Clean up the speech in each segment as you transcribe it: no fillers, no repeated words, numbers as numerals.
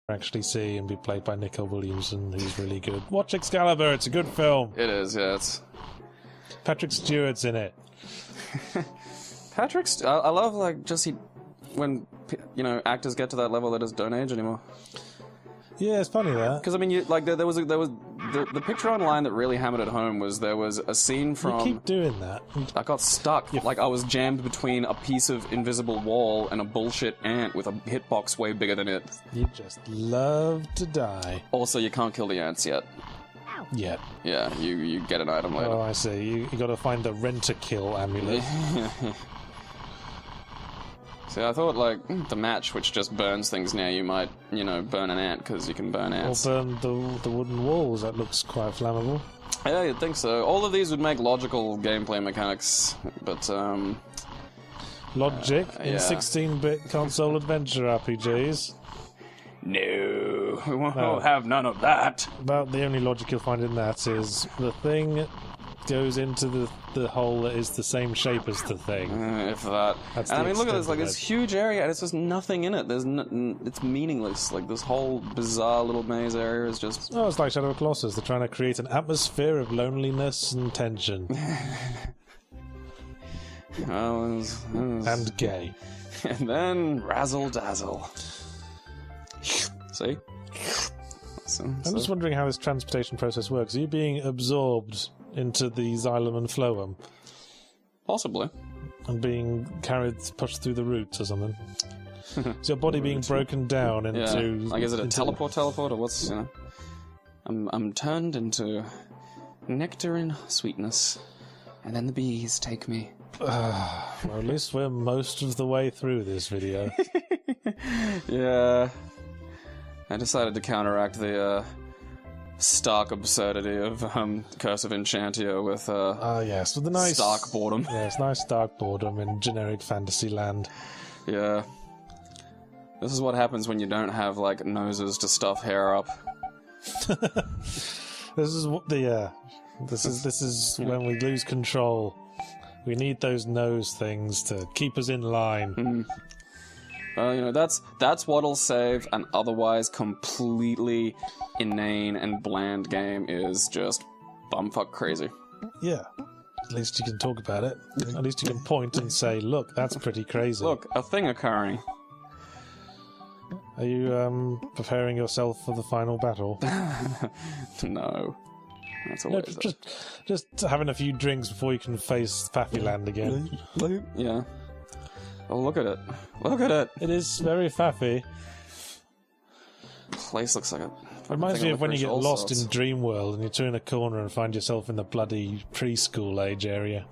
actually see and be played by Nicol Williamson, who's really good. Watch Excalibur, it's a good film. It is, yeah. It's Patrick Stewart's in it. I love like when actors get to that level that just don't age anymore. Yeah, it's funny that. Because I mean, there was the picture online that really hammered it home was there was a scene from. You keep doing that. I got stuck. Like I was jammed between a piece of invisible wall and a bullshit ant with a hitbox way bigger than it. You just love to die. Also, you can't kill the ants yet. Yet. Yeah, you get an item later. Oh, I see. You got to find the rent-a-kill amulet. See, I thought, like, the match, which just burns things now, you might, burn an ant, because you can burn ants. Or burn the wooden walls, that looks quite flammable. Yeah, you'd think so. All of these would make logical gameplay mechanics, but, Logic in yeah. 16-bit console adventure RPGs. No, we won't have none of that. About the only logic you'll find in that is the thing goes into the hole that is the same shape as the thing. If that. That's and I the mean, look at this, extent like, of this it. huge area, and it's just nothing in it. It's meaningless. Like, this whole bizarre little maze area is just... Oh, it's like Shadow of the Colossus. They're trying to create an atmosphere of loneliness and tension. And gay. And then razzle-dazzle. See? I'm just wondering how this transportation process works. Are you being absorbed into the xylem and phloem Possibly. and being pushed through the roots or something? Is your body being broken down into... Yeah. Like, is it a teleport, or what's, I'm turned into nectar and sweetness, and then the bees take me. Well, at least we're most of the way through this video. Yeah. I decided to counteract the stark absurdity of Curse of Enchantia with yes, with the nice stark boredom. Yes, nice dark boredom in generic fantasy land. Yeah. This is what happens when you don't have, like, noses to stuff hair up. This is what the this is when we lose control. We need those nose things to keep us in line. That's what'll save an otherwise completely inane and bland game is just bumfuck crazy. Yeah. At least you can talk about it. At least you can point and say, look, that's pretty crazy. Look, a thing occurring. Are you preparing yourself for the final battle? No. That's always just having a few drinks before you can face Faffyland again. Yeah. Oh, look at it. Look at it. It is very faffy. Place looks like a... Reminds me of when you get lost in Dreamworld and you turn a corner and find yourself in the bloody preschool age area.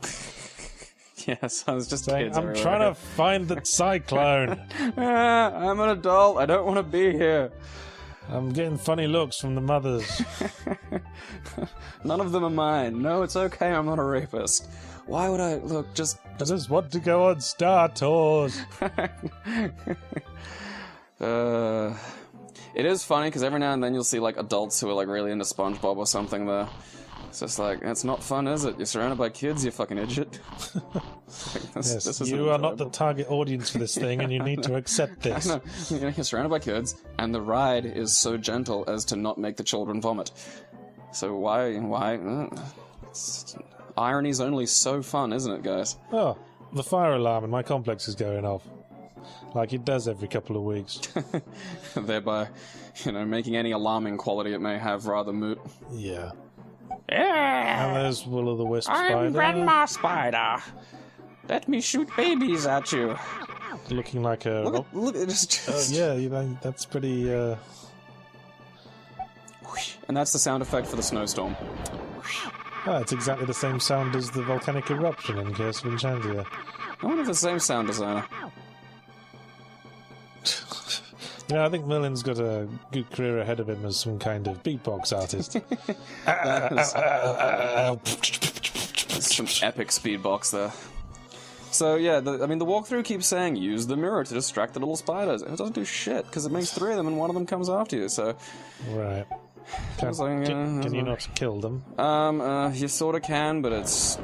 Yes, I was just saying, kids I'm everywhere. trying to find the cyclone. I'm an adult. I don't want to be here. I'm getting funny looks from the mothers. None of them are mine. No, it's okay. I'm not a rapist. Why would I... Look, just... I just want to go on Star Tours. It is funny, because every now and then you'll see, like, adults who are, like, really into SpongeBob or something there. It's just like, it's not fun, is it? You're surrounded by kids, you fucking idiot. Yes, you are not the target audience for this thing, and you need to accept this. I know. You're surrounded by kids, and the ride is so gentle as to not make the children vomit. So why? Irony's only so fun, isn't it, guys? Oh, the fire alarm in my complex is going off. Like it does every couple of weeks. Thereby, making any alarming quality it may have rather moot. Yeah. Yeah. And there's Will-o'-the-Wisp Spider. I'm Grandma Spider. Let me shoot babies at you. Looking like a... Look at just... yeah, that's pretty... And that's the sound effect for the snowstorm. it's exactly the same sound as the volcanic eruption in Curse of Enchantia. I wonder if the same sound designer. I think Merlin's got a good career ahead of him as some kind of beatbox artist. Some epic speedbox there. So yeah, the walkthrough keeps saying use the mirror to distract the little spiders. It doesn't do shit because it makes 3 of them and one of them comes after you. So right. Can you not kill them? You sort of can, but it's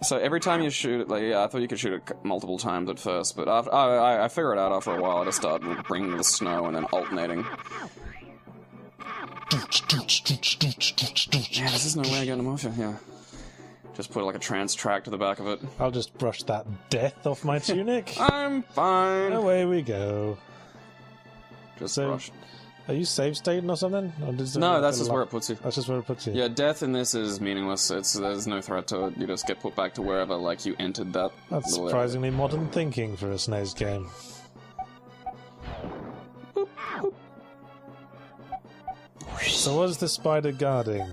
So every time you shoot it, like, yeah, I thought you could shoot it multiple times at first, but after, I figured it out after a while. I just started bringing the snow and then alternating. Yeah, this is no way of getting them off you, yeah. Just put like a trance track to the back of it. I'll just brush that death off my tunic. I'm fine. Away we go. Just So, brush. Are you save stating or something? Or No, that's just where it puts you. That's just where it puts you. Yeah, death in this is meaningless. There's no threat to it. You just get put back to wherever, like, you entered that. That's little surprisingly modern thinking for a SNES game. Boop, boop. So what's the spider guarding?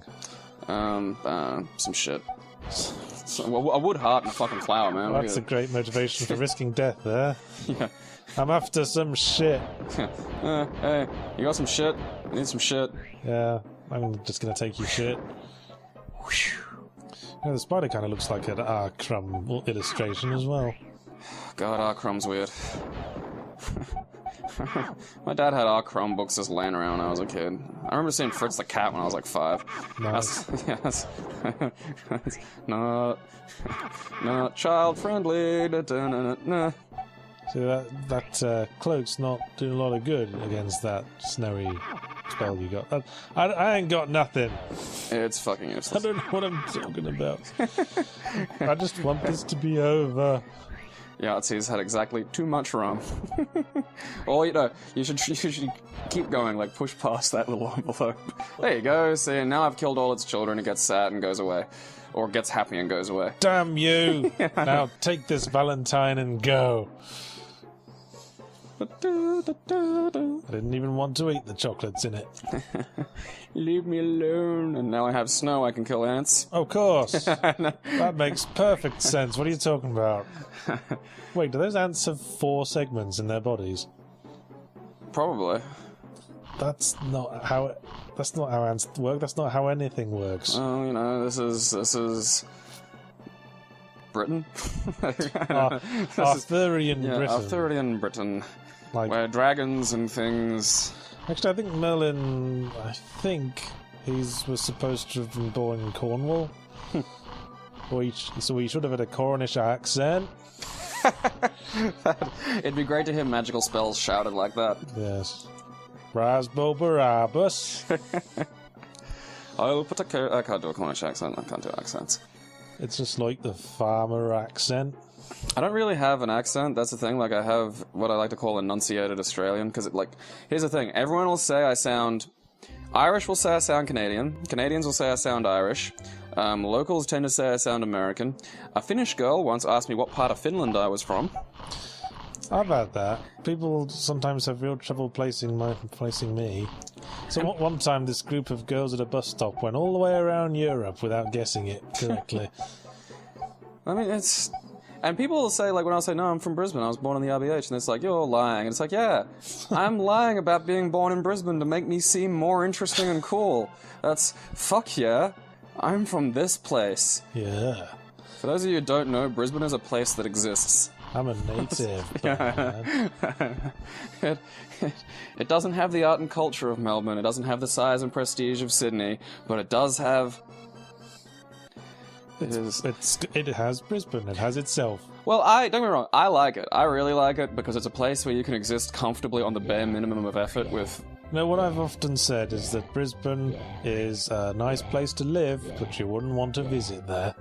Some shit. So, a wood heart and a fucking flower, man. Well, that's a great motivation for risking death there. Yeah. I'm after some shit. Hey, you got some shit? I need some shit. Yeah, I'm just gonna take your shit. Yeah, the spider kind of looks like an R-Crumb illustration as well. God, R-Crumb's weird. My dad had R-Crumb books just laying around when I was a kid. I remember seeing Fritz the Cat when I was like 5. Nice. That's not child friendly. See, that cloak's not doing a lot of good against that snowy spell you got. I ain't got nothing. It's fucking I useless. don't know what I'm talking about. I just want this to be over. Yahtzee's had exactly too much rum. Or, you should keep going, like, push past that little envelope. There you go, see, now I've killed all its children, it gets sad and goes away. Or gets happy and goes away. Damn you! Now take this Valentine and go. I didn't even want to eat the chocolates in it. Leave me alone. And now I have snow, I can kill ants. Of course. That makes perfect sense. What are you talking about? Wait, do those ants have 4 segments in their bodies? Probably. That's not how ants work. That's not how anything works. Oh, this is Britain. Arthurian Britain. Arthurian Britain. Like, where dragons and things. actually, I think Merlin. He was supposed to have been born in Cornwall. So he should have had a Cornish accent. It'd be great to hear magical spells shouted like that. Yes. Rasbo Barabbas. I'll put I can't do a Cornish accent. I can't do accents. It's just like the farmer accent. I don't really have an accent, that's the thing. Like, I have what I like to call enunciated Australian, because here's the thing. Everyone will say I sound... Irish will say I sound Canadian. Canadians will say I sound Irish. Locals tend to say I sound American. A Finnish girl once asked me what part of Finland I was from. I've had that. People sometimes have real trouble placing me. So one time, this group of girls at a bus stop went all the way around Europe without guessing it correctly. I mean, it's... And people will say, like, when I say, no, I'm from Brisbane, I was born in the RBH, and it's like, you're lying. And it's like, yeah, I'm lying about being born in Brisbane to make me seem more interesting and cool. That's... Fuck yeah. I'm from this place. Yeah. For those of you who don't know, Brisbane is a place that exists. I'm a native. Man. It doesn't have the art and culture of Melbourne. It doesn't have the size and prestige of Sydney, but it does have... It has Brisbane. It has itself. Well, don't get me wrong, I like it. I really like it because it's a place where you can exist comfortably on the bare minimum of effort with... No, what I've often said is that Brisbane is a nice place to live, but you wouldn't want to visit there.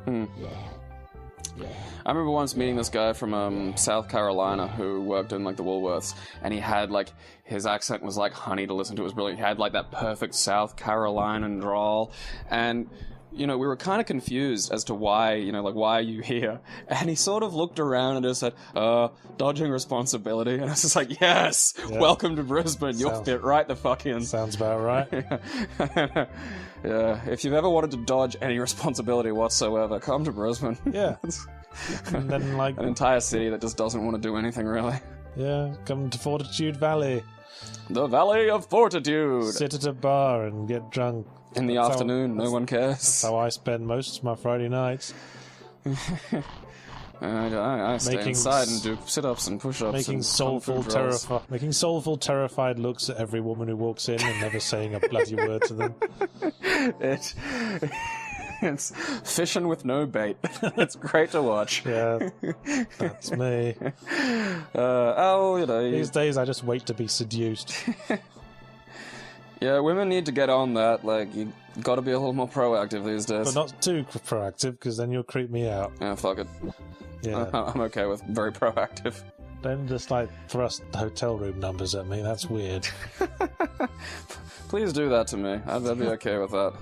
I remember once meeting this guy from South Carolina who worked in, like, the Woolworths, and he had, like, his accent was like honey to listen to. It was brilliant. He had, like, that perfect South Carolinian drawl, and... we were kind of confused as to why, why are you here? And he sort of looked around and just said, dodging responsibility. And I was just like, yes, yeah. Welcome to Brisbane. You'll fit right the fuck in. Sounds about right. Yeah, if you've ever wanted to dodge any responsibility whatsoever, come to Brisbane. Yeah. And then, like... an entire city that just doesn't want to do anything, really. Yeah, come to Fortitude Valley. The Valley of Fortitude. Sit at a bar and get drunk. In the afternoon, no one cares. That's how I spend most of my Friday nights. I stay inside and do sit-ups and push-ups. Making soulful, terrified looks at every woman who walks in and never saying a bloody word to them. It's fishing with no bait. It's great to watch. Yeah, that's me. You These days I just wait to be seduced. Yeah, women need to get on that. Like, you got to be a little more proactive these days. But not too proactive, because then you'll creep me out. Yeah, fuck it. Yeah. I'm okay with very proactive. Don't just, like, thrust hotel room numbers at me. That's weird. Please do that to me. I'd be okay with that.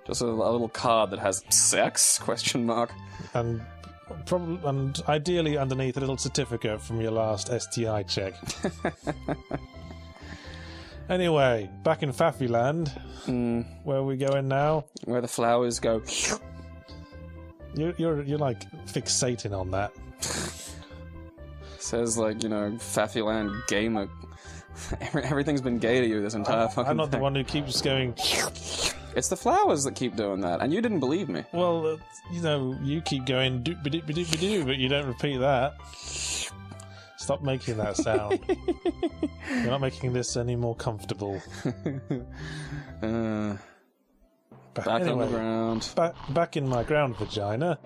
Just a little card that has sex? Question mark. And ideally underneath a little certificate from your last STI check. Anyway, back in Faffy Land, where are we going now? Where the flowers go. You're like fixating on that. Says like, Faffy Land gamer. Everything's been gay to you this entire fucking I'm not thing. the one who keeps going. It's the flowers that keep doing that, and you didn't believe me. Well, you keep going doop-ba-doop-ba-doop-ba-doo, but you don't repeat that. Stop making that sound. You're not making this any more comfortable. Back on the ground. Back in my ground vagina.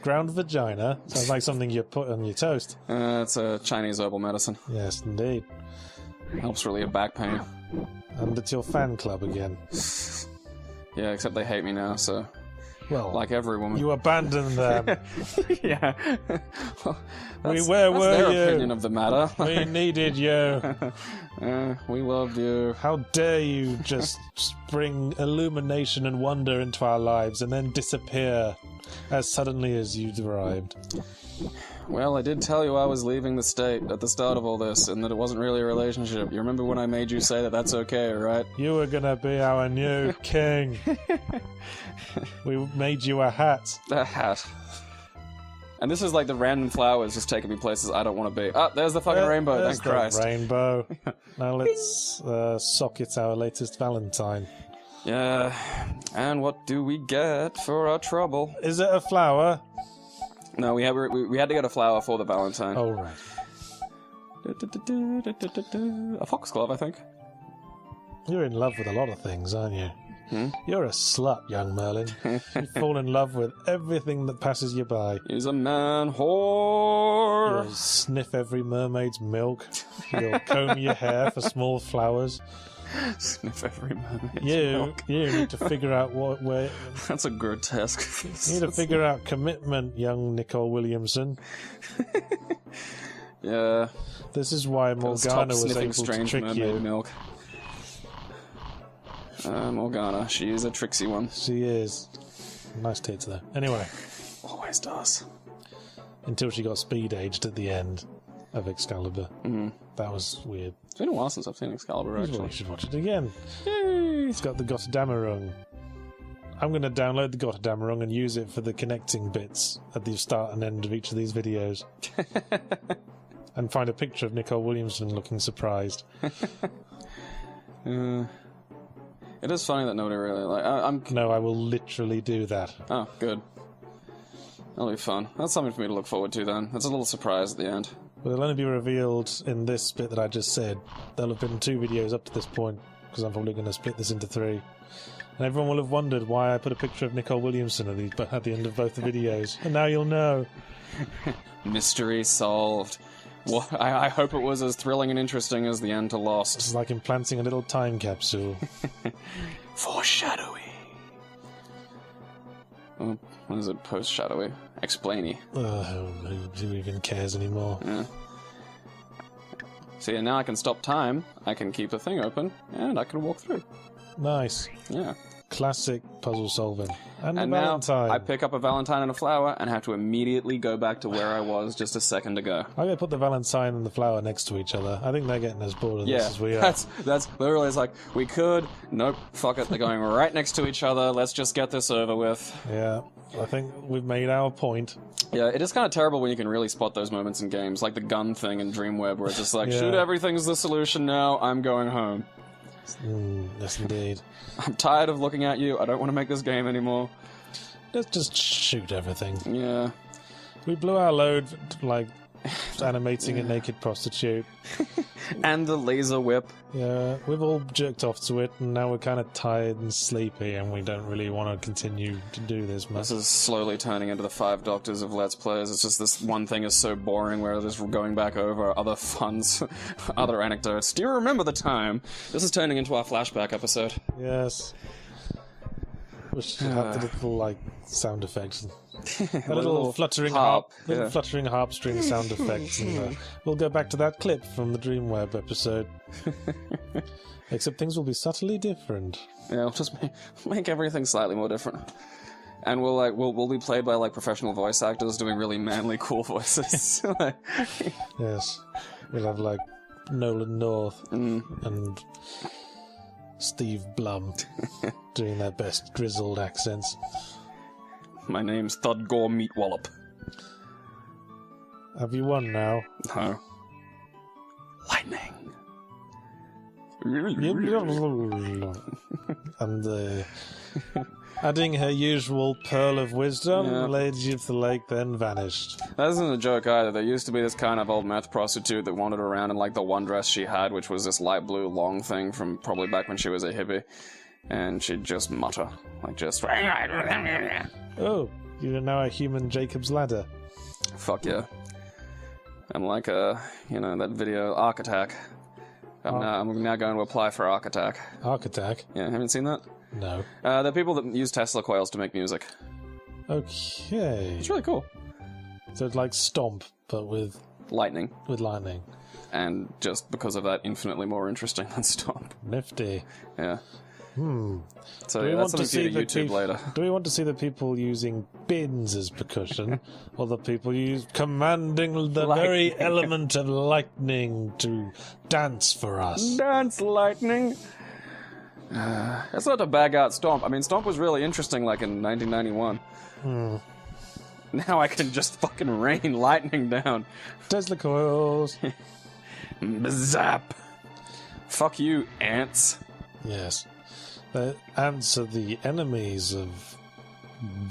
Ground vagina sounds like something you put on your toast. It's a Chinese herbal medicine. Yes, indeed. Helps relieve back pain. And it's your fan club again. Yeah, except they hate me now, so... Well, like every woman. You abandoned them. Yeah. Well, where were their you? opinion of the matter. We needed you. We loved you. How dare you just bring illumination and wonder into our lives and then disappear as suddenly as you arrived. Well, I did tell you I was leaving the state at the start of all this, and that it wasn't really a relationship. You remember when I made you say that that's okay, right? You were gonna be our new king. We made you a hat. A hat. And this is like the random flowers just taking me places I don't want to be. Ah, there's the fucking rainbow, There's thank Christ. the rainbow. Now let's socket our latest Valentine. Yeah, and what do we get for our trouble? Is it a flower? No, we had to get a flower for the Valentine. Oh, right. A foxglove, I think. You're in love with a lot of things, aren't you? You're a slut, young Merlin. You fall in love with everything that passes you by. He's a man whore. You'll sniff every mermaid's milk. You'll comb your hair for small flowers. Sniff every mermaid's milk. You need to figure out where... That's a grotesque. You need to figure out commitment, young Nicol Williamson. Yeah. This is why Morgana was able to trick you. Milk. Morgana, she is a tricksy one. She is. Nice tits, though. Anyway. Always does. Until she got speed aged at the end of Excalibur. That was weird. It's been a while since I've seen Excalibur, actually. Well, you should watch it again. Yay! It's got the Gotterdammerung. I'm going to download the Gotterdammerung and use it for the connecting bits at the start and end of each of these videos. And find a picture of Nicol Williamson looking surprised. It is funny that nobody really No, I will literally do that. Oh, good. That'll be fun. That's something for me to look forward to then. That's a little surprise at the end. But it'll only be revealed in this bit that I just said. There'll have been 2 videos up to this point, because I'm probably going to split this into 3. And everyone will have wondered why I put a picture of Nicol Williamson at the end of both the videos. And now you'll know. Mystery solved. Well, I hope it was as thrilling and interesting as the end to Lost. It's like implanting a little time capsule. Foreshadowing. Oh, what is it? Post-shadowy? Explainy. Who even cares anymore? Yeah. See, and now I can stop time, I can keep the thing open, and I can walk through. Nice. Yeah. Classic puzzle solving. And a now Valentine. I pick up a Valentine and a flower and have to immediately go back to where I was just a second ago. I'm going to put the Valentine and the flower next to each other. I think they're getting as bored of this as we are. That's literally, it's like, we could, nope, fuck it, they're going right next to each other, let's just get this over with. Yeah, I think we've made our point. Yeah, it is kind of terrible when you can really spot those moments in games, like the gun thing in Dreamweb, where it's just like, shoot, everything's the solution now, I'm going home. Yes, indeed. I'm tired of looking at you, I don't want to make this game anymore. Let's just shoot everything. Yeah. We blew our load, like, animating a naked prostitute. And the laser whip. Yeah, we've all jerked off to it, and now we're kind of tired and sleepy, and we don't really want to continue to do this much. This is slowly turning into the 5 Doctors of Let's Plays. It's just this one thing is so boring where there's going back over other funs, other anecdotes. Do you remember the time? This is turning into our flashback episode. Yes. We should have the little, like, sound effects. A little fluttering harp. Fluttering harp string sound effects. And we'll go back to that clip from the Dreamweb episode. Except things will be subtly different. Yeah, we'll just make everything slightly more different. And we'll be played by like professional voice actors doing really manly, cool voices. Yes. We'll have like Nolan North and Steve Blum doing their best grizzled accents. My name's Thudgore Meatwallop. Have you won now? No. Lightning. And adding her usual pearl of wisdom, the Lady of the Lake then vanished. That isn't a joke either. There used to be this kind of old meth prostitute that wandered around in like the one dress she had, which was this light blue long thing from probably back when she was a hippie. And she'd just mutter, like just... Oh, you're now a human Jacob's Ladder. Fuck yeah. I'm like that video, Arc Attack. I'm now going to apply for Arc Attack. Arc Attack? Yeah, haven't seen that? No. They're people that use Tesla coils to make music. Okay. It's really cool. So it's like Stomp, but with... Lightning. With lightning. And just because of that, infinitely more interesting than Stomp. Nifty. Yeah. So want that's something to see to YouTube later. Do we want to see the people using bins as percussion, or the people commanding the very element of lightning to dance for us? Dance, lightning! That's not to bag out Stomp. I mean, Stomp was really interesting, like, in 1991. Now I can just fucking rain lightning down. Tesla coils. Zap! Fuck you, ants. Yes. The ants are the enemies of...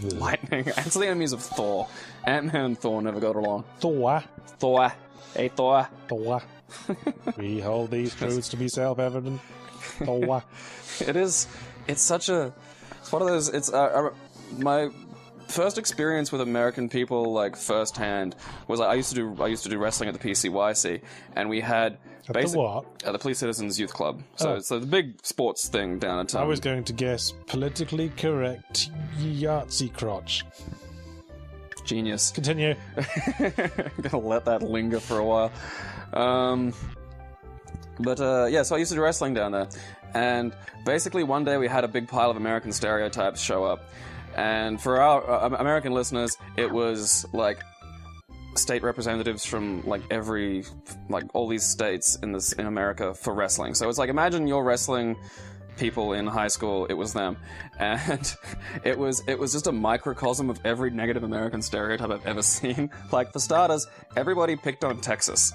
Lightning. Ants are the enemies of Thor. Ant-Man and Thor never got along. Thor. Hey, Thor. Thor. We hold these truths to be self-evident. Thor. It's such a... It's one of those... It's... my first experience with American people, like, firsthand, was I used to do wrestling at the PCYC, and we had... At the what? At the Police Citizens Youth Club. So it's the big sports thing down at... I was going to guess politically correct Yahtzee crotch. Genius. Continue. I'm gonna let that linger for a while. So I used to do wrestling down there. And basically one day we had a big pile of American stereotypes show up. And for our American listeners, it was like... state representatives from like all these states in America for wrestling. So it's like, imagine you're wrestling people in high school, it was them. And it was just a microcosm of every negative American stereotype I've ever seen. Like, for starters, everybody picked on Texas.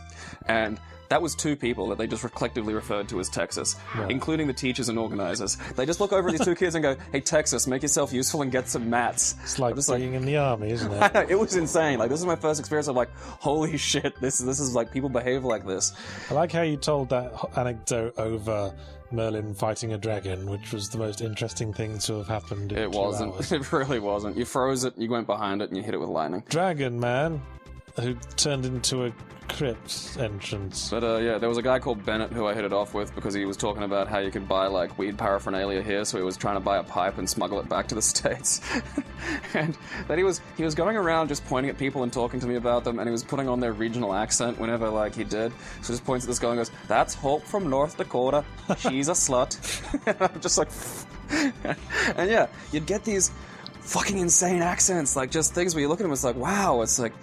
And that was 2 people that they just collectively referred to as Texas, including the teachers and organizers. They just look over at these 2 kids and go, "Hey, Texas, make yourself useful and get some mats." It's like being in the army, isn't it? It was insane. Like, this is my first experience of like, holy shit, this is like, people behave like this. I like how you told that anecdote over Merlin fighting a dragon, which was the most interesting thing to have happened in 2 wasn't. hours. It really wasn't. You froze it, you went behind it, and you hit it with lightning. Dragon Man, who turned into a crypt entrance. But there was a guy called Bennett who I hit it off with because he was talking about how you could buy like weed paraphernalia here, so he was trying to buy a pipe and smuggle it back to the States. And then he was going around just pointing at people and talking to me about them, and he was putting on their regional accent whenever like he did. So just points at this guy and goes, "That's Hope from North Dakota. She's a slut." And I'm just like and yeah, you'd get these fucking insane accents, like just things where you look at them, it's like, wow, it's like,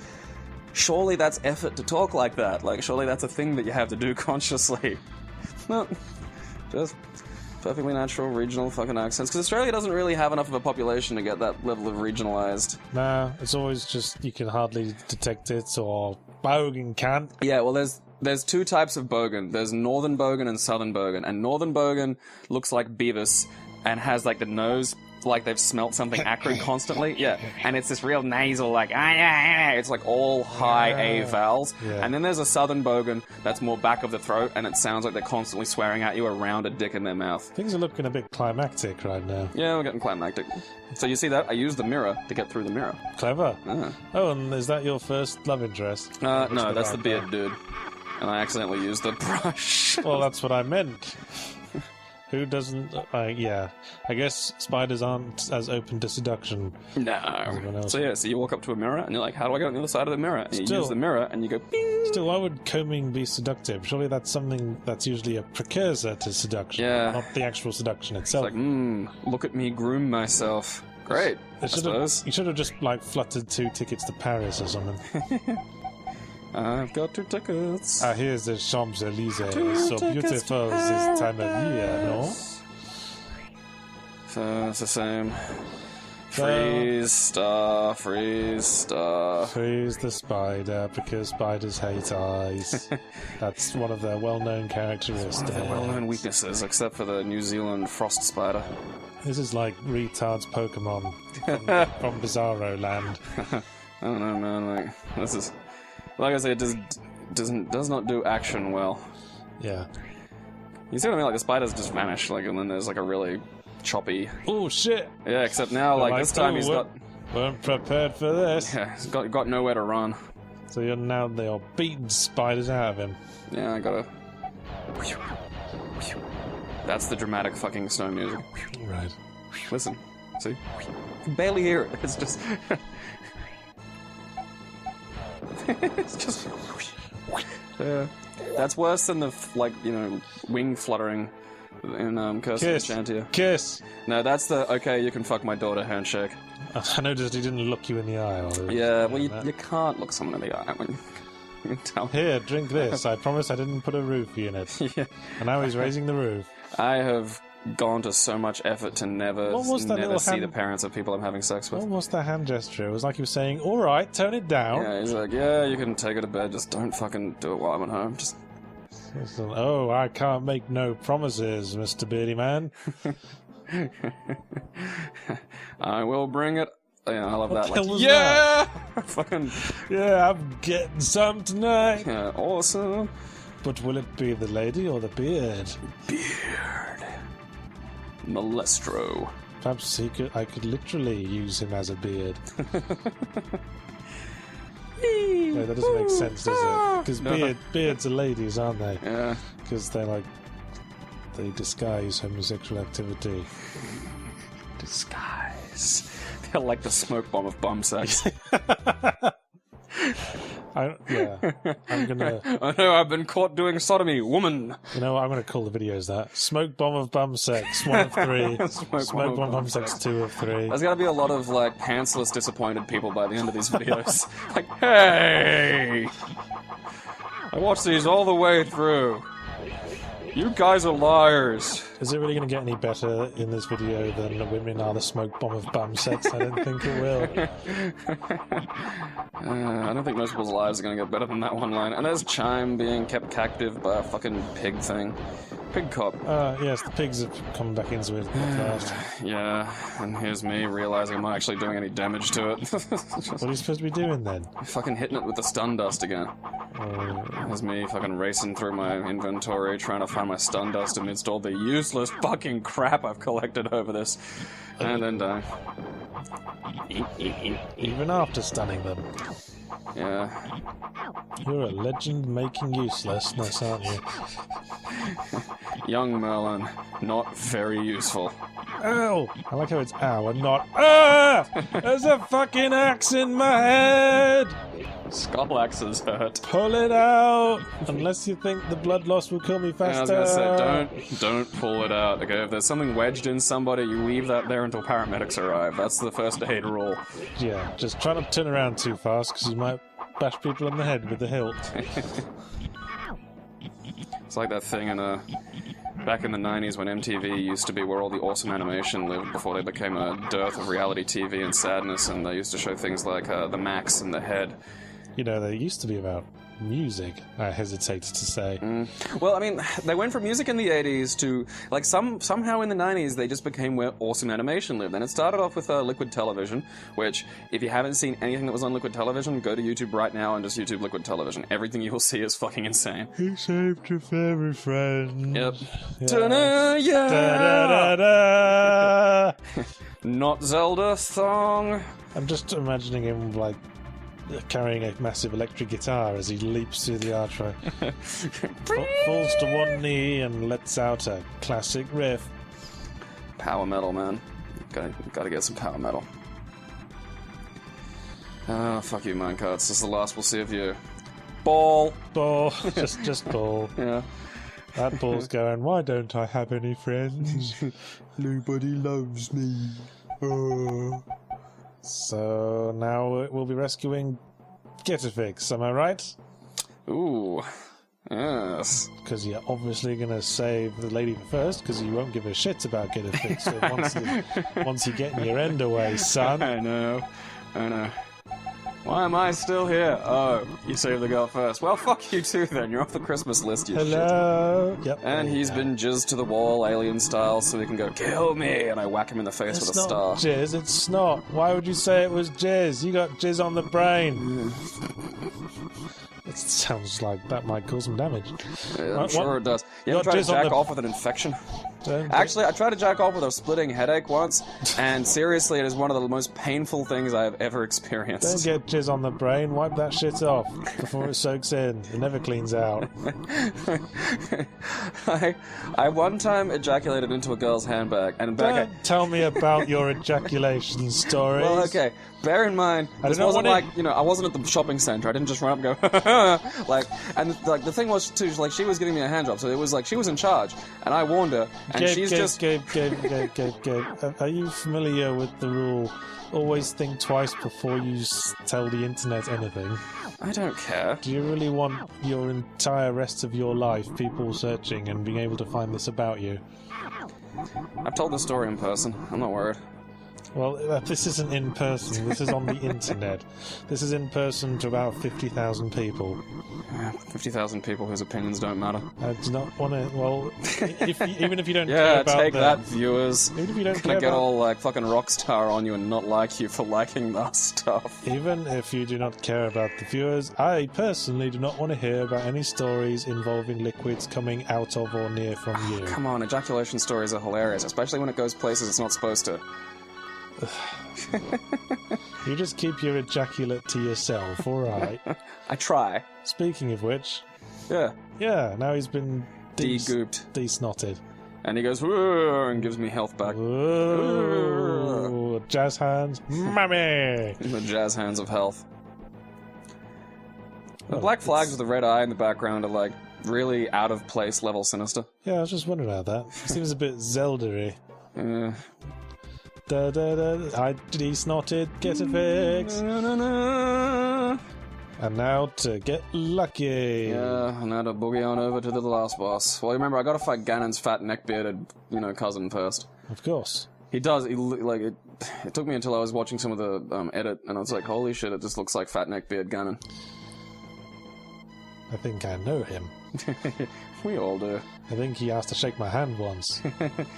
surely that's effort to talk like that. Like, surely that's a thing that you have to do consciously. No, just perfectly natural regional fucking accents. Because Australia doesn't really have enough of a population to get that level of regionalised. Nah, it's always just, you can hardly detect it, or bogan can't. Yeah, well, there's 2 types of bogan. There's northern bogan and southern bogan. And northern bogan looks like Beavis and has like the nose like they've smelt something acrid constantly. Yeah, and it's this real nasal, like, it's like all high A vowels. Yeah. And then there's a southern bogan that's more back of the throat, and it sounds like they're constantly swearing at you around a dick in their mouth. Things are looking a bit climactic right now. Yeah, we're getting climactic. So you see that? I used the mirror to get through the mirror. Clever. Ah. Oh, and is that your first love interest? No, that's the beard dude. And I accidentally used the brush. Well, that's what I meant. Who doesn't... yeah. I guess spiders aren't as open to seduction. No. So yeah, so you walk up to a mirror, and you're like, how do I go on the other side of the mirror? And you use the mirror, and you go, bing! Still, why would combing be seductive? Surely that's something that's usually a precursor to seduction. Yeah. Not the actual seduction itself. It's like, look at me groom myself. Great, I suppose. You should have just, like, fluttered 2 tickets to Paris or something. I've got 2 tickets. Here's the Champs-Élysées. So beautiful this time of year, no? So it's the same. Freeze star. Freeze the spider, because spiders hate eyes. That's one of their well-known characteristics. One of their well-known weaknesses, except for the New Zealand frost spider. This is like retard's Pokemon from Bizarro Land. I don't know, man. Like, this is... Like I say, it does not do action well. Yeah. You see what I mean? Like, the spiders just vanish, like, and then there's, like, a really choppy... Oh, shit! Yeah, except now, like this time he's got... Weren't prepared for this. Yeah, he's got nowhere to run. So they're beating spiders out of him. Yeah, I gotta... That's the dramatic fucking snow music. Right. Listen. See? You can barely hear it. It's just... it's just... that's worse than the, wing fluttering in Curse of Enchantia. Kiss! No, that's the, okay, you can fuck my daughter handshake. I noticed he didn't look you in the eye. Yeah, well, you can't look someone in the eye when you can tell. Here, drink this. I promise I didn't put a roofie in it. Yeah. And now he's raising the roof. I have gone to so much effort to never see the parents of people I'm having sex with. What was that hand gesture? It was like he was saying, alright, tone it down. Yeah, he's like, yeah, you can take her to bed, just don't fucking do it while I'm at home. Just... Oh, I can't make no promises, Mr. Beardy Man. I will bring it. Yeah, I love what that. The hell was yeah! That? Fucking... Yeah, I'm getting some tonight. Yeah, awesome. But will it be the lady or the beard? Beard. Molestro. Perhaps I could literally use him as a beard. No, that doesn't make sense, does it? Because beards are ladies, aren't they? Yeah. Because they disguise homosexual activity. Disguise. They're like the smoke bomb of bum sex. I'm gonna... I know, I've been caught doing sodomy, woman! You know what, I'm gonna call the videos that. Smoke bomb of bum sex, 1 of 3. Smoke bomb of bum sex, 2 of 3. There's gotta be a lot of, pantsless disappointed people by the end of these videos. Like, hey! I watched these all the way through. You guys are liars. Is it really going to get any better in this video than the women are the smoke bomb of bum sex? I don't think it will. I don't think most people's lives are going to get better than that one line. And there's Chime being kept captive by a fucking pig thing. Pig cop. Yes, the pigs are coming back into it fast. Yeah, and here's me realizing I'm not actually doing any damage to it. What are you supposed to be doing then? Fucking hitting it with the stun dust again. Here's me fucking racing through my inventory trying to find my stun dust amidst all the useless fucking crap I've collected over this. And then die. Even after stunning them. Yeah. You're a legend making uselessness, aren't you? Young Merlin, not very useful. Ow! I like how it's ow and not ah! There's a fucking axe in my head! Skull axes hurt. Pull it out! Unless you think the blood loss will kill me faster. Yeah, I was gonna say, don't pull it out. Okay, if there's something wedged in somebody, you leave that there until paramedics arrive. That's the first aid rule. Yeah, just try not to turn around too fast, because you might bash people on the head with the hilt. It's like that thing in back in the 90s when MTV used to be where all the awesome animation lived before they became a dearth of reality TV and sadness, and they used to show things like the Max and the Head. You know, there used to be about music, I hesitate to say. Well, I mean, they went from music in the 80s to, like, somehow in the 90s, they just became where awesome animation lived. And it started off with Liquid Television, which, if you haven't seen anything that was on Liquid Television, go to YouTube right now and just YouTube Liquid Television. Everything you will see is fucking insane. He saved your fairy friend. Yep. Yeah. Ta-da, yeah! Da-da-da-da. Not Zelda song. I'm just imagining him, like, carrying a massive electric guitar as he leaps through the archway. Falls to one knee and lets out a classic riff. Power metal, man. Gotta get some power metal. Ah, fuck you, minecarts. This is the last we'll see of you. Ball. Just ball. Yeah. That ball's going, why don't I have any friends? Nobody loves me. So now we'll be rescuing Get-A-Fix, am I right? Ooh. Yes. Because you're obviously going to save the lady first, because you won't give a shit about Get-A-Fix. So once you get your end away, son. I know. Why am I still here? Oh, you saved the girl first. Well, fuck you too then. You're off the Christmas list, you Hello. shit. Yep. And he's been jizzed to the wall, alien style, so he can go, kill me! And I whack him in the face with a star. It's not jizz, it's snot. Why would you say it was jizz? You got jizz on the brain. It sounds like that might cause some damage. Yeah, I'm sure it does. You ever try to jack off with an infection? Actually, I tried to jack off with a splitting headache once, and seriously, it is one of the most painful things I have ever experienced. Don't get jizz on the brain. Wipe that shit off before it soaks in. It never cleans out. I one time ejaculated into a girl's handbag, and Don't tell me about your ejaculation stories. Well, okay. Bear in mind, this wasn't like, you know, I wasn't at the shopping center. I didn't just run up and go, like, and like the thing was too, like, she was giving me a hand job, so it was like she was in charge, and I warned her, and Gabe. Are you familiar with the rule? Always think twice before you tell the internet anything. I don't care. Do you really want your entire rest of your life people searching and being able to find this about you? I've told this story in person. I'm not worried. Well, this isn't in person. This is on the internet. This is in person to about 50,000 people. 50,000 people whose opinions don't matter. I do not want to. Well, even if you don't care about take them, that, viewers. Even if you don't Gonna care get about, all like fucking Rockstar on you and not like you for liking that stuff. even if you do not care about the viewers, I personally do not want to hear about any stories involving liquids coming out of or near from you. Come on, ejaculation stories are hilarious, especially when it goes places it's not supposed to. You just keep your ejaculate to yourself, alright? I try. Speaking of which... Yeah. Yeah, now he's been... De-gooped. De-snotted. And he goes, "Whoa," and gives me health back. Ooh, jazz hands. Mummy! The jazz hands of health. The black flags with the red eye in the background are like really out of place level sinister. Yeah, I was just wondering about that. Seems a bit Zelda-y. Yeah. Da da da. I de-snotted, Get-A-Fix. And now to get lucky. Yeah, and now to boogie on over to the last boss. Well, remember, I gotta fight Ganon's fat neck-bearded, cousin first. Of course. He does. It took me until I was watching some of the edit, and I was like, holy shit, it just looks like fat neck-beard Ganon. I think I know him. We all do. I think he asked to shake my hand once.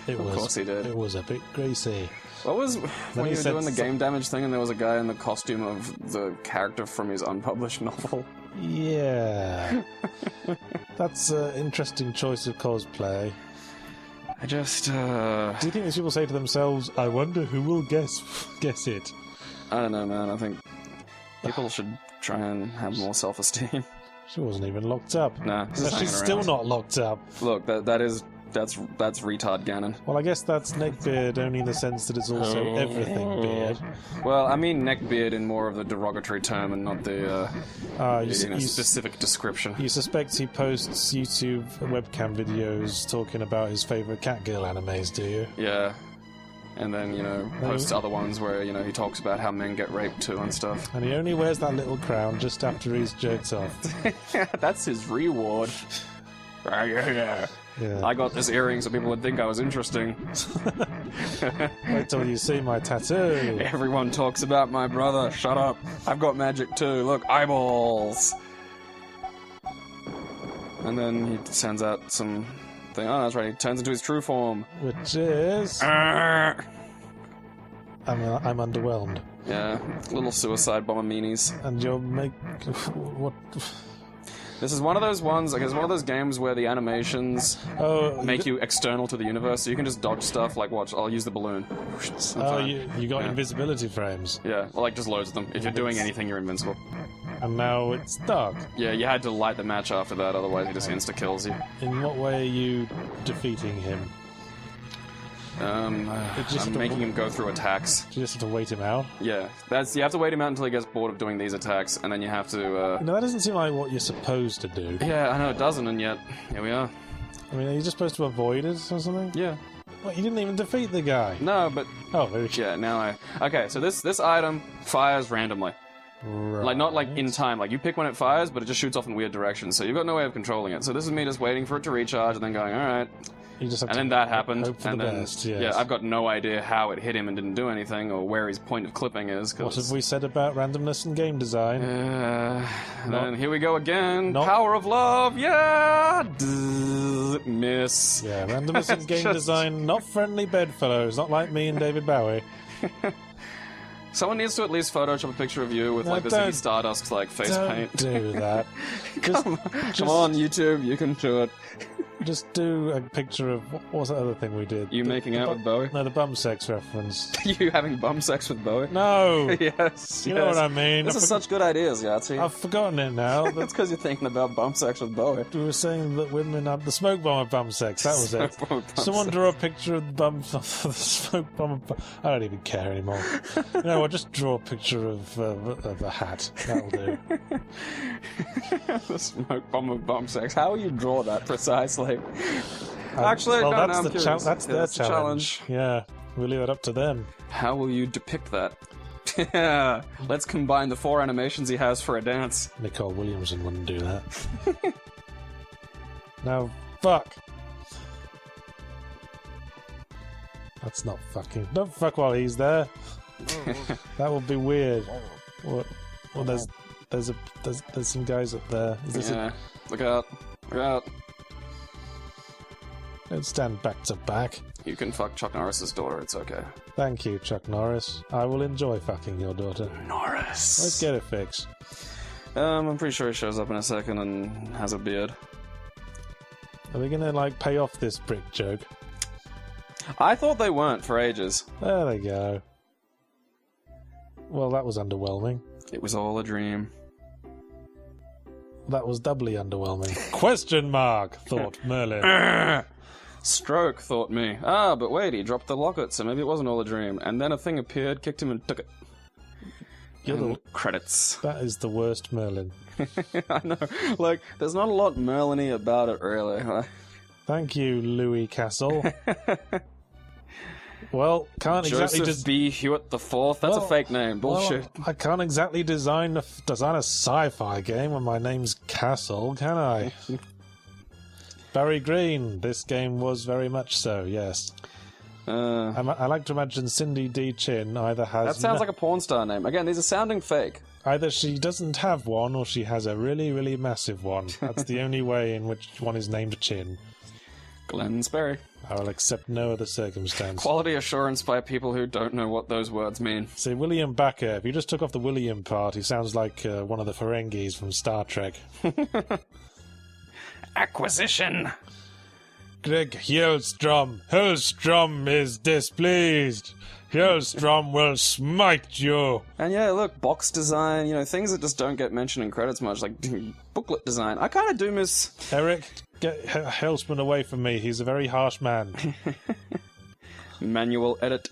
Of course he did. It was a bit greasy. What was when you were doing the game damage thing and there was a guy in the costume of the character from his unpublished novel? Yeah. That's an interesting choice of cosplay. I just, Do you think these people say to themselves, I wonder who will guess it? I don't know, man. I think people should try and have more self-esteem. She wasn't even locked up. Nah, She's still not locked up. Look, that's retard Ganon. Well, I guess that's neckbeard only in the sense that it's also everything beard. Well, I mean neckbeard in more of the derogatory term and not the specific description. You suspect he posts YouTube webcam videos talking about his favourite Catgirl animes, do you? Yeah. And then, posts other ones where, he talks about how men get raped too and stuff. And he only wears that little crown just after he's jerked off. That's his reward. Yeah. I got this earring so people would think I was interesting. Wait till you see my tattoo. Everyone talks about my brother. Shut up. I've got magic too. Look, eyeballs. And then he sends out some thing. Oh, that's right. He turns into his true form. Which is... Arrgh. I'm underwhelmed. Yeah, little suicide bomber meanies. And you'll make... What... This is one of those ones, like, it's one of those games where the animations make you external to the universe, so you can just dodge stuff, like, watch, I'll use the balloon. You got invisibility frames. Yeah, well, like, just loads of them. If you're doing anything, you're invincible. And now it's dark. Yeah, you had to light the match after that, otherwise he just insta-kills you. In what way are you defeating him? I'm making him go through attacks. Do you just have to wait him out? Yeah, you have to wait him out until he gets bored of doing these attacks, and then you have to, No, that doesn't seem like what you're supposed to do. Yeah, I know it doesn't, and yet, here we are. I mean, are you just supposed to avoid it or something? Yeah. Well, you didn't even defeat the guy. No, but... Oh, very yeah, now I... Okay, so this item fires randomly. Right. Like, not like in time. Like, you pick when it fires, but it just shoots off in weird directions, so you've got no way of controlling it. So this is me just waiting for it to recharge, and then going, alright... You just have and to then that happened, hope for and the then best, yes. yeah, I've got no idea how it hit him and didn't do anything, or where his point of clipping is. What have we said about randomness in game design? Then here we go again. Power of love, yeah. Miss. Yeah, randomness in game design, not friendly bedfellows, not like me and David Bowie. Someone needs to at least Photoshop a picture of you with like the Ziggy Stardust like face paint. Do that. Come on, YouTube, you can do it. Just do a picture of what was that other thing we did? You making out with Bowie? No, the bum sex reference. You having bum sex with Bowie? No. Yes. You know what I mean. This is such good ideas, Yahtzee. I've forgotten it now. That's because you're thinking about bum sex with Bowie. We were saying that women have the smoke bomb of bum sex. That was it. Someone draw a picture of the bum, the smoke bomb of bum. I don't even care anymore. You know what? Just draw a picture of a hat. That'll do. The smoke bomb of bum sex. How will you draw that precisely? Actually, well, no, that's I'm curious. That's their challenge. Yeah, we'll leave it up to them. How will you depict that? Yeah, let's combine the 4 animations he has for a dance. Nicol Williamson wouldn't do that. Now, fuck. That's not fucking. Don't fuck while he's there. That would be weird. What? Well, there's some guys up there. Is this look out! Look out! Don't stand back to back. You can fuck Chuck Norris's daughter. It's okay. Thank you, Chuck Norris. I will enjoy fucking your daughter. Norris. Let's get it fixed. I'm pretty sure he shows up in a second and has a beard. Are we gonna like pay off this brick joke? I thought they weren't for ages. There they go. Well, that was underwhelming. It was all a dream. That was doubly underwhelming. Question mark, thought Merlin. Stroke, thought me. Ah, but wait, he dropped the locket, so maybe it wasn't all a dream. And then a thing appeared, kicked him and took it. Credits. That is the worst Merlin. I know. Like, there's not a lot Merlin-y about it, really. Thank you, Louis Castle. Well, can't exactly Joseph B. Hewitt the Fourth. That's a fake name. Bullshit. Well, I can't exactly design a sci-fi game when my name's Castle, can I? Barry Green. This game was very much so. Yes. I like to imagine Cindy D. Chin either has. That sounds like a porn star name. Again, these are sounding fake. Either she doesn't have one, or she has a really, really massive one. That's the only way in which one is named Chin. Glenn Sperry. I will accept no other circumstance. Quality assurance by people who don't know what those words mean. See, William Backer, if you just took off the William part, he sounds like one of the Ferengis from Star Trek. Acquisition! Greg Hellstrom. Hellstrom is displeased. Hellstrom will smite you. And yeah, look, box design, you know, things that just don't get mentioned in credits much, like booklet design. I kind of do miss... Eric, get Hellstrom away from me. He's a very harsh man. Manual edit.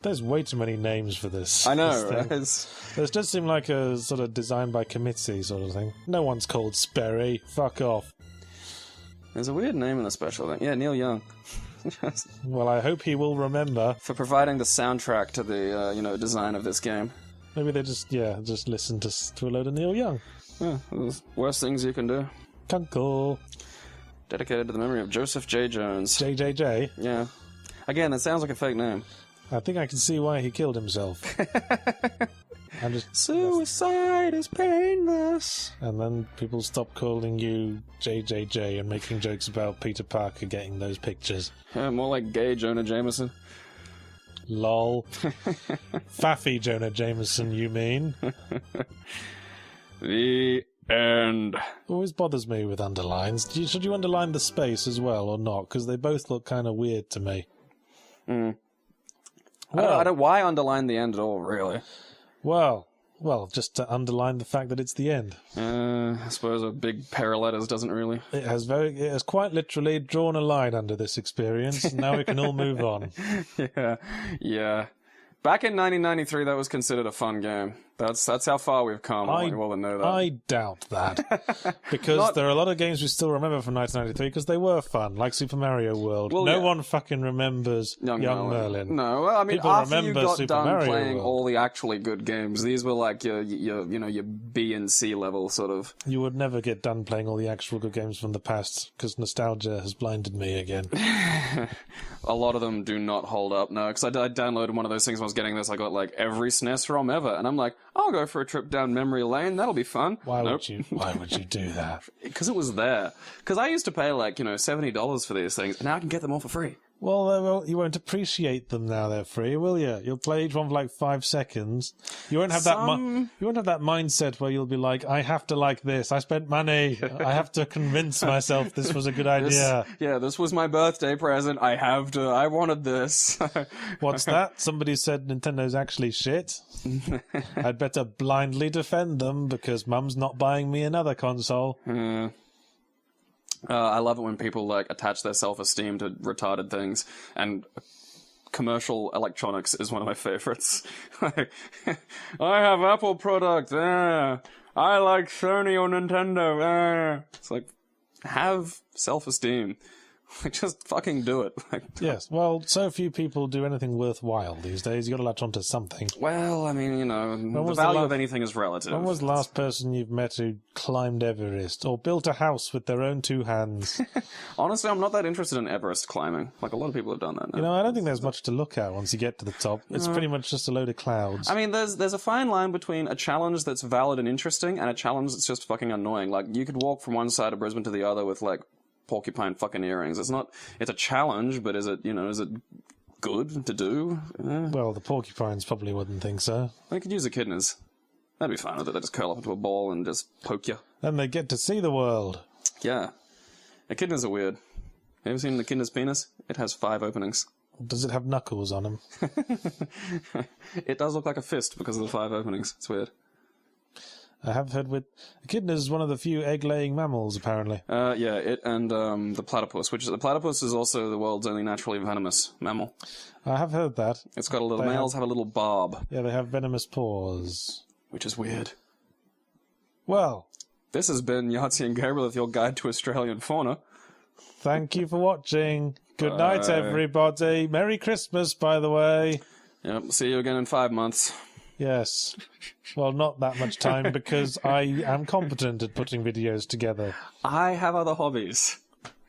There's way too many names for this. I know. This does seem like a sort of design by committee sort of thing. No one's called Sperry. Fuck off. There's a weird name in the special thing. Yeah, Neil Young. Well, I hope he will remember. For providing the soundtrack to the, design of this game. Maybe they just listen to a load of Neil Young. Yeah, there's worse things you can do. Kunkel. Dedicated to the memory of Joseph J. Jones. JJJ? Yeah. Again, that sounds like a fake name. I think I can see why he killed himself. And just, Suicide is painless. and then people stop calling you JJJ and making jokes about Peter Parker getting those pictures. Yeah, more like gay Jonah Jameson. Lol. Faffy Jonah Jameson, you mean? The end. Always bothers me with underlines. Should you underline the space as well or not? Because they both look kind of weird to me. I don't. Why underline the end at all? Really? Well, just to underline the fact that it's the end. I suppose a big pair of letters doesn't really. It has quite literally drawn a line under this experience. Now we can all move on. Yeah. Back in 1993, that was considered a fun game. That's how far we've come. I want you all to know that. I doubt that. Because there are a lot of games we still remember from 1993 because they were fun, like Super Mario World. Well, no one fucking remembers Young Merlin. No, well, I mean, People after you remember got Super done Mario playing World. all the actually good games, these were like your B and C level sort of. You would never get done playing all the actual good games from the past because nostalgia has blinded me again. A lot of them do not hold up, no, because I downloaded one of those things when I was getting this. I got like every SNES ROM ever, and I'm like, I'll go for a trip down memory lane. That'll be fun. Why would you do that? Because it was there. Because I used to pay like $70 for these things, and now I can get them all for free. Well, you won't appreciate them now they're free, will you? You'll play each one for like 5 seconds. You won't have that. You won't have that mindset where you'll be like, "I have to like this. I spent money. I have to convince myself this was a good idea." This was my birthday present. I wanted this. What's that? Somebody said Nintendo's actually shit. I'd better blindly defend them because Mum's not buying me another console. I love it when people like attach their self-esteem to retarded things, and commercial electronics is one of my favorites. Like, I have Apple product. I like Sony or Nintendo. It's like, have self-esteem. Like, just fucking do it. Like, yes, well, so few people do anything worthwhile these days. You got to latch onto something. Well, I mean, the value of anything is relative. When was the last person you've met who climbed Everest or built a house with their own 2 hands? Honestly, I'm not that interested in Everest climbing. Like, a lot of people have done that now. I don't think there's much to look at once you get to the top. It's pretty much just a load of clouds. I mean, there's a fine line between a challenge that's valid and interesting and a challenge that's just fucking annoying. Like, you could walk from one side of Brisbane to the other with, like, porcupine fucking earrings. It's a challenge, but is it good to do? Well, the porcupines probably wouldn't think so. They could use echidnas. That'd be fun, wouldn't it? They just curl up into a ball and just poke you. Then they get to see the world. Yeah. Echidnas are weird. You ever seen an echidna's penis? It has 5 openings. Does it have knuckles on them? It does look like a fist because of the 5 openings. It's weird. I have heard echidna is one of the few egg-laying mammals, apparently. Yeah, it and the platypus, the platypus is also the world's only naturally venomous mammal. I have heard that. It's got males have a little barb. Yeah, they have venomous paws. Which is weird. Well, this has been Yahtzee and Gabriel with your guide to Australian fauna. Thank you for watching. Good night, everybody. Merry Christmas, by the way. Yep, see you again in 5 months. Yes. Well, not that much time because I am competent at putting videos together. I have other hobbies.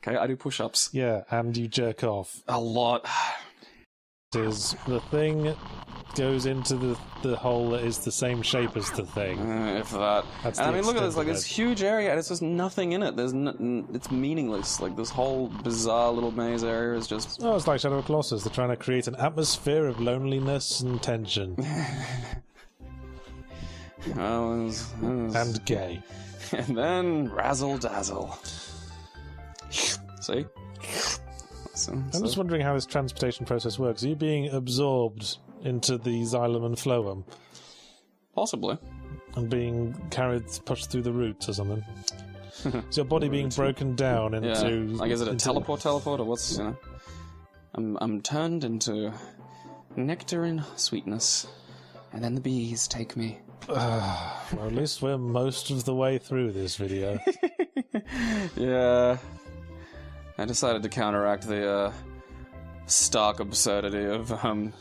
Okay, I do push-ups. Yeah, and you jerk off. A lot. Is the thing goes into the hole that is the same shape as the thing. If that. That's and I mean, look at this. Like, it. this huge area, and it's just nothing in it. It's meaningless. Like, this whole bizarre little maze area is just... Oh, it's like Shadow of Colossus. They're trying to create an atmosphere of loneliness and tension. Well, and gay. And then razzle-dazzle. See? I'm just wondering how this transportation process works. Are you being absorbed into the xylem and phloem? Possibly. And being pushed through the roots or something? Is your body being broken down into... Yeah. Like, is it a teleport, or what's, I'm turned into nectar and sweetness, and then the bees take me. Well, at least we're most of the way through this video. Yeah. I decided to counteract the stark absurdity of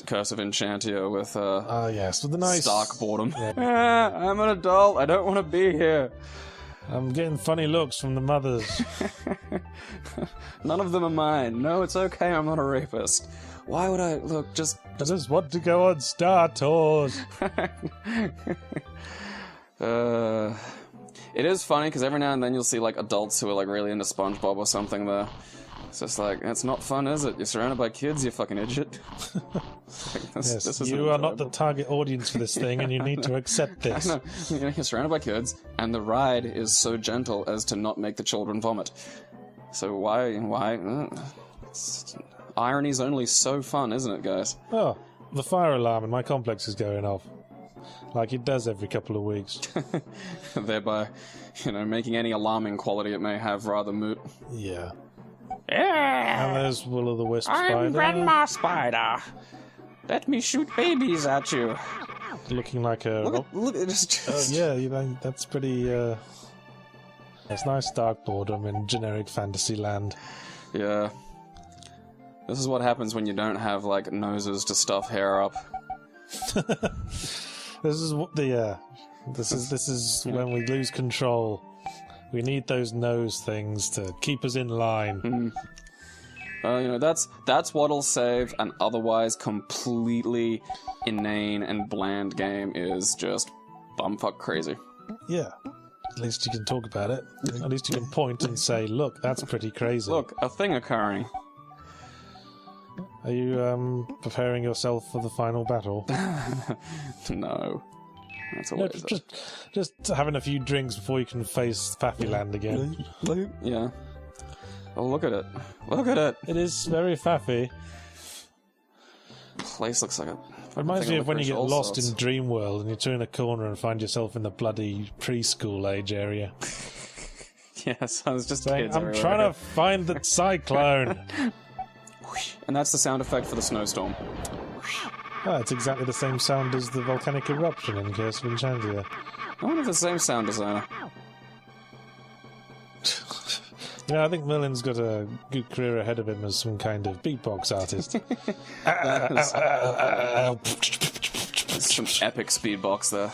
Curse of Enchantio with yes, with the nice stark boredom. Yeah. I'm an adult. I don't want to be here. I'm getting funny looks from the mothers. None of them are mine. No, it's okay. I'm not a rapist. Why would I look? Just I just want to go on Star Tours. It is funny because every now and then you'll see like adults who are like really into SpongeBob or something there. It's just like, it's not fun, is it? You're surrounded by kids, you fucking idiot. Yes, you are not the target audience for this thing, and you need to accept this. I know. You're surrounded by kids, and the ride is so gentle as to not make the children vomit. So why? Irony's only so fun, isn't it, guys? Oh, the fire alarm in my complex is going off. Like it does every couple of weeks. Thereby, making any alarming quality it may have rather moot. Yeah. Yeah. And there's Will-o'-the-Wisp Spider. I'm Grandma Spider. Let me shoot babies at you. Looking like a... Look at just... yeah, that's pretty... It's nice dark boredom in generic fantasy land. Yeah. This is what happens when you don't have, like, noses to stuff hair up. This is what the... This is when we lose control. We need those nose things to keep us in line. That's what'll save an otherwise completely inane and bland game is just bumfuck crazy. Yeah. At least you can talk about it. At least you can point and say, look, that's pretty crazy. Look, a thing occurring. Are you preparing yourself for the final battle? No. That's always just having a few drinks before you can face Faffyland again. Yeah. Oh, look at it. Look at it. It is very faffy. Place looks like a... Reminds me of when you get lost in Dreamworld and you turn a corner and find yourself in the bloody preschool age area. Yes, I was just saying, I'm trying to find the cyclone. And that's the sound effect for the snowstorm. It's exactly the same sound as the volcanic eruption in Curse of Enchantia. I wonder if the same sound designer. I think Merlin's got a good career ahead of him as some kind of beatbox artist. Some epic speedbox there.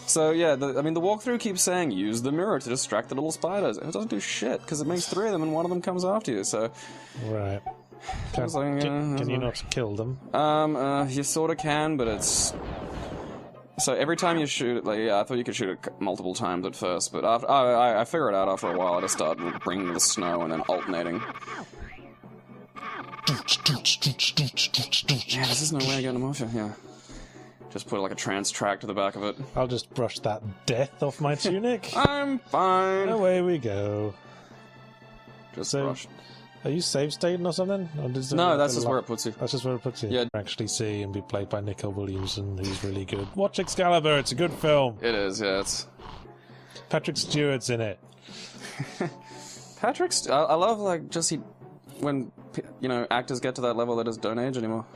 So yeah, the walkthrough keeps saying use the mirror to distract the little spiders. It doesn't do shit because it makes 3 of them and one of them comes after you. So right. Can you not kill them? You sort of can, but it's... So every time you shoot it, I thought you could shoot it multiple times at first, but after, I figure it out after a while. I just start bringing the snow and then alternating. Yeah, this is no way of getting them off you, yeah. Just put like a trance track to the back of it. I'll just brush that death off my tunic. I'm fine. Away we go. Just brush. Are you save stating or something? Or no, that's just where it puts you. That's just where it puts you. Yeah. Actually see and be played by Nicol Williamson, who's really good. Watch Excalibur, it's a good film. It is, yeah. It's... Patrick Stewart's in it. I love, when, actors get to that level, they just don't age anymore.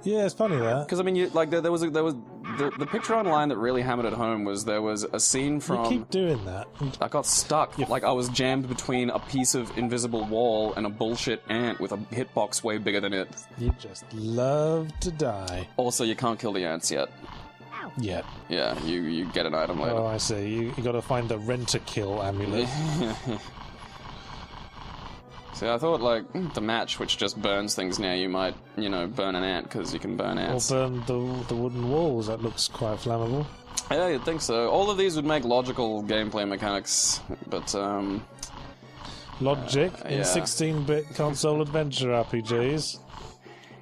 Yeah, it's funny that. Because, there was the picture online that really hammered it home was there was a scene from... You keep doing that. I got stuck. I was jammed between a piece of invisible wall and a bullshit ant with a hitbox way bigger than it. You just love to die. Also, you can't kill the ants yet. Yet. Yeah, you get an item later. Oh, I see. You gotta find the rent-a-kill amulet. See, I thought, the match, which just burns things now, you might, burn an ant, because you can burn ants. Or burn the wooden walls, that looks quite flammable. Yeah, you'd think so. All of these would make logical gameplay mechanics, but, Logic in 16-bit console adventure RPGs?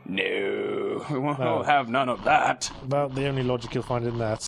No, we won't have none of that. About the only logic you'll find in that.